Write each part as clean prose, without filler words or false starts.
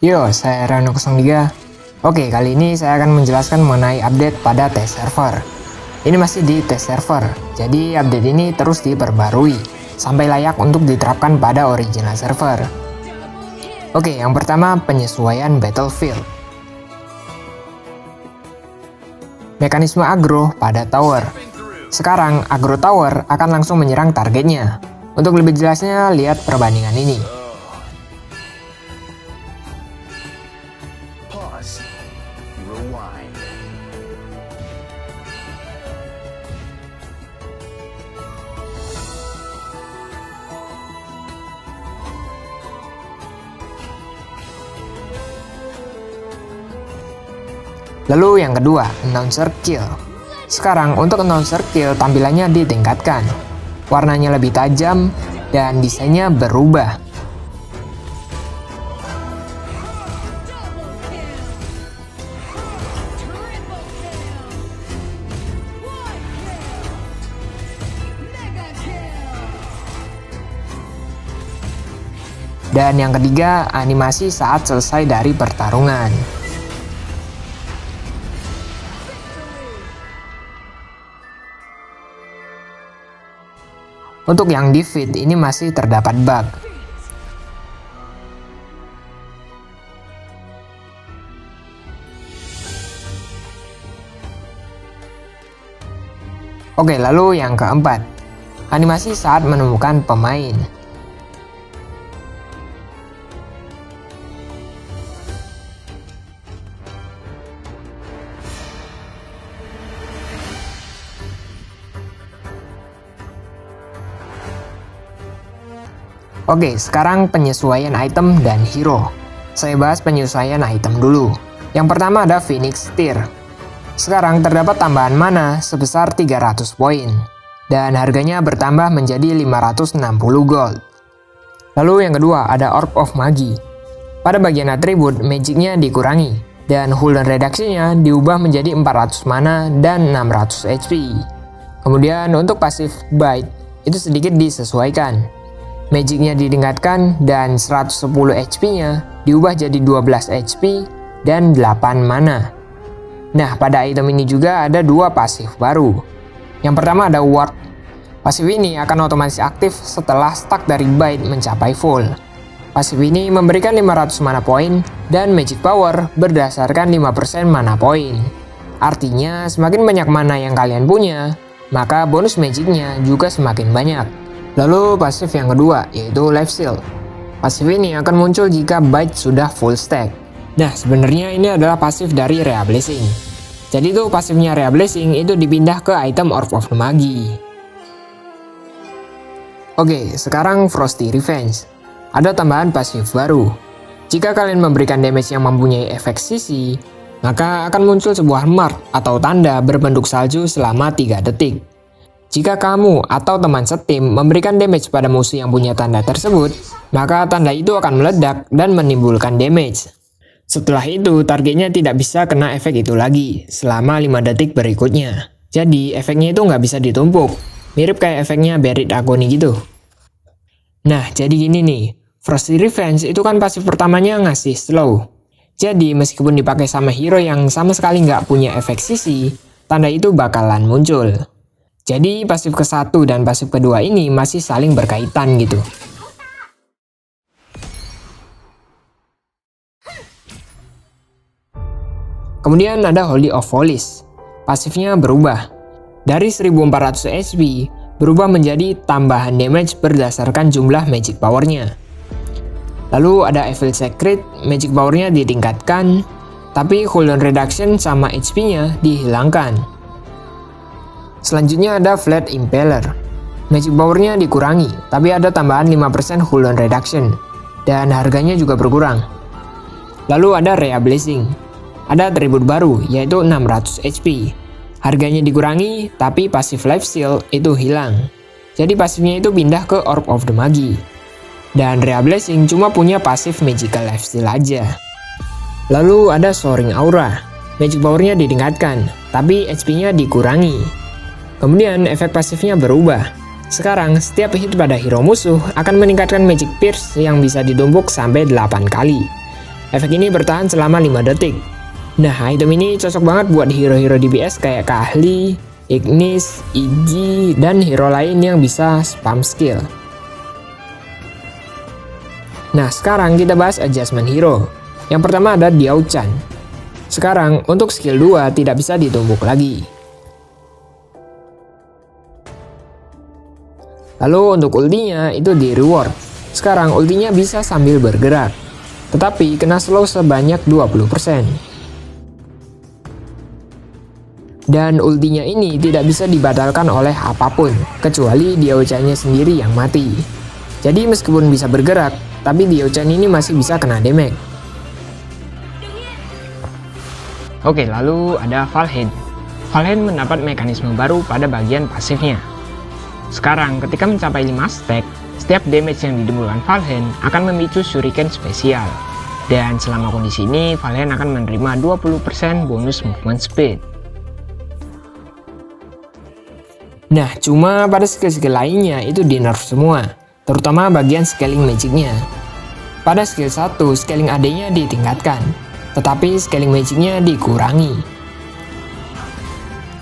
Yo, saya Rano03. Oke, kali ini saya akan menjelaskan mengenai update pada test server. Ini masih di test server, jadi update ini terus diperbarui sampai layak untuk diterapkan pada original server. Oke, yang pertama penyesuaian battlefield. Mekanisme agro pada tower. Sekarang agro tower akan langsung menyerang targetnya. Untuk lebih jelasnya, lihat perbandingan ini. Rewind. Lalu yang kedua, announcer kill. Sekarang untuk announcer kill tampilannya ditingkatkan. Warnanya lebih tajam dan desainnya berubah. Dan yang ketiga, animasi saat selesai dari pertarungan. Untuk yang di feed ini masih terdapat bug. Oke, lalu yang keempat, animasi saat menemukan pemain. Oke, sekarang penyesuaian item dan hero. Saya bahas penyesuaian item dulu. Yang pertama ada Phoenix Tear. Sekarang terdapat tambahan mana sebesar 300 poin. Dan harganya bertambah menjadi 560 gold. Lalu yang kedua ada Orb of Magi. Pada bagian atribut, magicnya dikurangi. Dan cooldown reduksinya diubah menjadi 400 mana dan 600 HP. Kemudian untuk pasif Bite, itu sedikit disesuaikan. Magicnya ditingkatkan dan 110 HP-nya diubah jadi 12 HP dan 8 mana. Nah, pada item ini juga ada dua pasif baru. Yang pertama ada Ward. Pasif ini akan otomatis aktif setelah stack dari Bite mencapai full. Pasif ini memberikan 500 mana poin dan magic power berdasarkan 5% mana poin. Artinya, semakin banyak mana yang kalian punya, maka bonus magicnya juga semakin banyak. Lalu pasif yang kedua yaitu Life Steal. Pasif ini akan muncul jika Bite sudah full stack. Nah, sebenarnya ini adalah pasif dari Rhea Blessing. Jadi tuh pasifnya Rhea Blessing itu dipindah ke item Orb of Magi. Oke, sekarang Frosty Revenge. Ada tambahan pasif baru. Jika kalian memberikan damage yang mempunyai efek sisi, maka akan muncul sebuah mark atau tanda berbentuk salju selama 3 detik. Jika kamu atau teman setim memberikan damage pada musuh yang punya tanda tersebut, maka tanda itu akan meledak dan menimbulkan damage. Setelah itu, targetnya tidak bisa kena efek itu lagi selama 5 detik berikutnya. Jadi, efeknya itu nggak bisa ditumpuk. Mirip kayak efeknya Buried Agony gitu. Nah, jadi gini nih. Frosty Revenge itu kan pasif pertamanya ngasih slow. Jadi, meskipun dipakai sama hero yang sama sekali nggak punya efek sisi, tanda itu bakalan muncul. Jadi pasif ke-1 dan pasif kedua ini masih saling berkaitan gitu. Kemudian ada Holy of Holies. Pasifnya berubah. Dari 1400 HP berubah menjadi tambahan damage berdasarkan jumlah magic powernya. Lalu ada Evil Secret, magic powernya ditingkatkan, tapi cooldown reduction sama HP-nya dihilangkan. Selanjutnya ada Flat Impeller. Magic powernya dikurangi, tapi ada tambahan 5% cooldown reduction. Dan harganya juga berkurang. Lalu ada Rhea Blessing. Ada atribut baru, yaitu 600 HP. Harganya dikurangi, tapi pasif Life Steal itu hilang. Jadi pasifnya itu pindah ke Orb of the Magi. Dan Rhea Blessing cuma punya pasif Magical Life Steal aja. Lalu ada Soaring Aura. Magic powernya ditingkatkan, tapi HP-nya dikurangi. Kemudian efek pasifnya berubah. Sekarang setiap hit pada hero musuh akan meningkatkan Magic Pierce yang bisa ditumpuk sampai 8 kali. Efek ini bertahan selama 5 detik. Nah, item ini cocok banget buat hero-hero DPS kayak Kahli, Ignis, Iggy, dan hero lain yang bisa spam skill. Nah, sekarang kita bahas adjustment hero. Yang pertama ada Diao Chan. Sekarang, untuk skill 2 tidak bisa ditumbuk lagi. Lalu untuk ultinya itu di reward. Sekarang ultinya bisa sambil bergerak, tetapi kena slow sebanyak 20%. Dan ultinya ini tidak bisa dibatalkan oleh apapun, kecuali Diao Chan-nya sendiri yang mati. Jadi meskipun bisa bergerak, tapi Diao Chan ini masih bisa kena damage. Oke, lalu ada Valheim. Valheim mendapat mekanisme baru pada bagian pasifnya. Sekarang, ketika mencapai 5 stack, setiap damage yang ditimbulkan Valheim akan memicu shuriken spesial. Dan selama kondisi ini, Valheim akan menerima 20% bonus movement speed. Nah, cuma pada skill-skill lainnya itu di nerf semua, terutama bagian scaling magicnya. Pada skill 1, scaling AD-nya ditingkatkan, tetapi scaling magicnya dikurangi.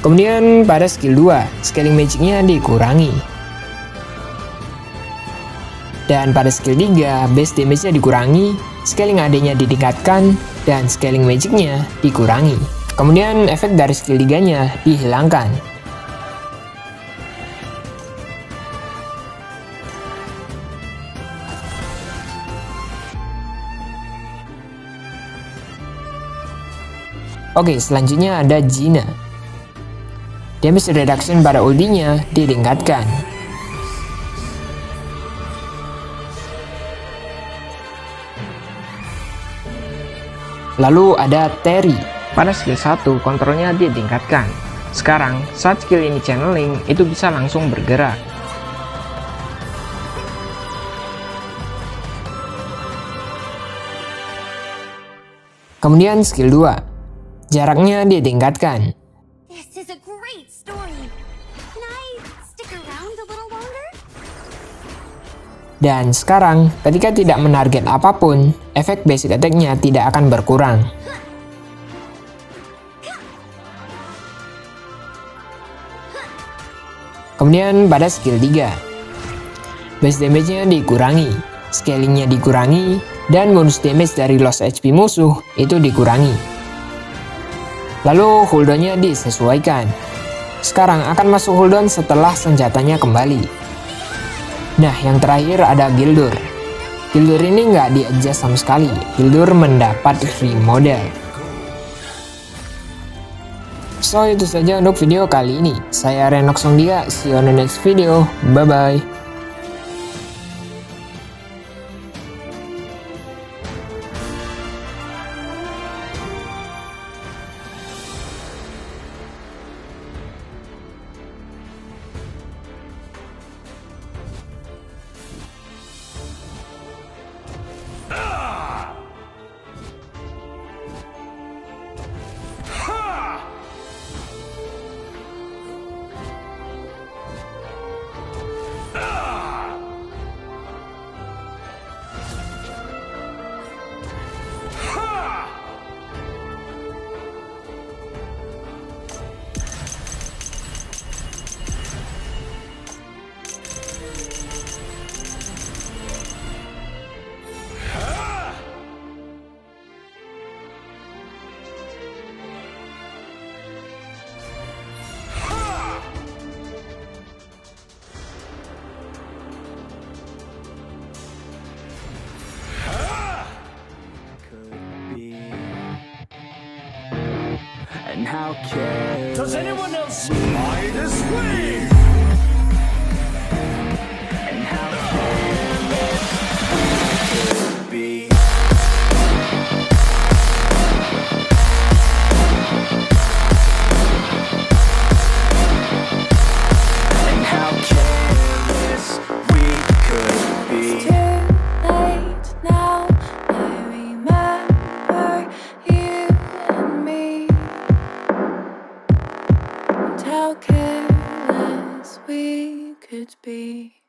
Kemudian pada skill 2, scaling magicnya dikurangi. Dan pada skill 3, base damage-nya dikurangi, scaling AD-nya ditingkatkan, dan scaling magicnya dikurangi. Kemudian efek dari skill 3-nya dihilangkan. Oke, selanjutnya ada Gina. Damage reduction pada ultinya ditingkatkan. Lalu ada Terry. Pada skill 1 kontrolnya ditingkatkan. Sekarang saat skill ini channeling itu bisa langsung bergerak. Kemudian skill 2, jaraknya ditingkatkan. Dan sekarang, ketika tidak menarget apapun, efek basic attack-nya tidak akan berkurang. Kemudian pada skill 3, base damage-nya dikurangi, scaling-nya dikurangi, dan bonus damage dari lost HP musuh itu dikurangi. Lalu cooldown-nya disesuaikan. Sekarang akan masuk cooldown setelah senjatanya kembali. Nah, yang terakhir ada Gildur. Gildur ini nggak di-adjust sama sekali. Gildur mendapat free model. So, itu saja untuk video kali ini. Saya Renox Songdia. See you on the next video. Bye-bye. And how does anyone else spy this way? And how careless we could be. And how careless we could be. It's too late now. I remember you and me. And how careless we could be.